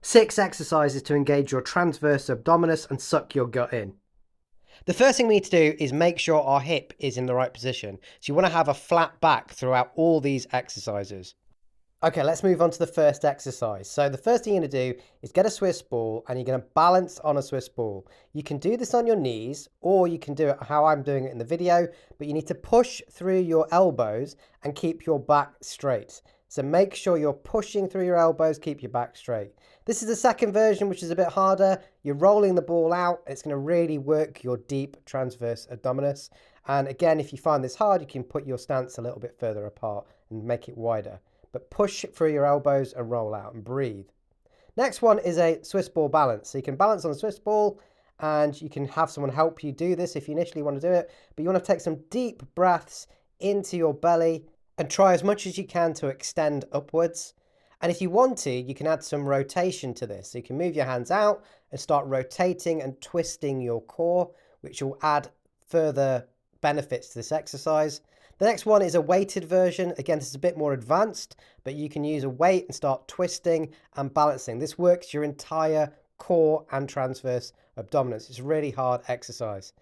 6 exercises to engage your transverse abdominis and suck your gut in. The first thing we need to do is make sure our hip is in the right position. So you want to have a flat back throughout all these exercises. Okay, let's move on to the first exercise. So the first thing you're going to do is get a Swiss ball and you're going to balance on a Swiss ball. You can do this on your knees or you can do it how I'm doing it in the video, but you need to push through your elbows and keep your back straight. So make sure you're pushing through your elbows, keep your back straight. This is the second version, which is a bit harder. You're rolling the ball out. It's going to really work your deep transverse abdominis. And again, if you find this hard, you can put your stance a little bit further apart and make it wider. But push through your elbows and roll out and breathe. Next one is a Swiss ball balance. So you can balance on a Swiss ball and you can have someone help you do this if you initially want to do it. But you want to take some deep breaths into your belly and try as much as you can to extend upwards. And if you want to, you can add some rotation to this. So you can move your hands out and start rotating and twisting your core, which will add further benefits to this exercise. The next one is a weighted version. Again, this is a bit more advanced, but you can use a weight and start twisting and balancing. This works your entire core and transverse abdominis. It's a really hard exercise.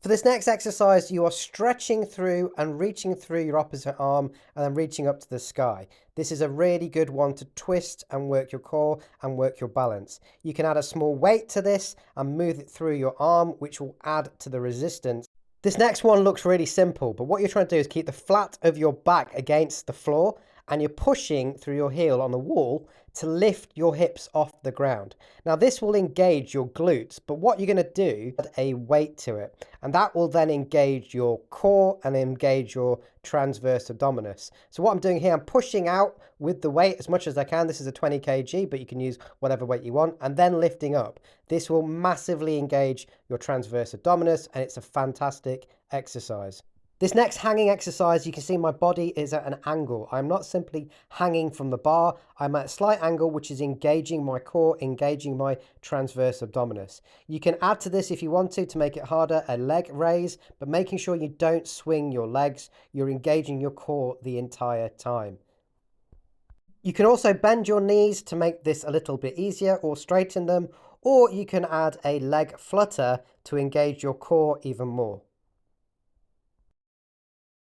For this next exercise, you are stretching through and reaching through your opposite arm and then reaching up to the sky. This is a really good one to twist and work your core and work your balance. You can add a small weight to this and move it through your arm, which will add to the resistance. This next one looks really simple, but what you're trying to do is keep the flat of your back against the floor and you're pushing through your heel on the wall to lift your hips off the ground. Now this will engage your glutes, but what you're going to do is add a weight to it, and that will then engage your core and engage your transverse abdominis. So what I'm doing here, I'm pushing out with the weight as much as I can. This is a 20 kg, but you can use whatever weight you want, and then lifting up. This will massively engage your transverse abdominis, and it's a fantastic exercise. This next hanging exercise, you can see my body is at an angle. I'm not simply hanging from the bar. I'm at a slight angle, which is engaging my core, engaging my transverse abdominis. You can add to this if you want to make it harder, a leg raise, but making sure you don't swing your legs. You're engaging your core the entire time. You can also bend your knees to make this a little bit easier or straighten them, or you can add a leg flutter to engage your core even more.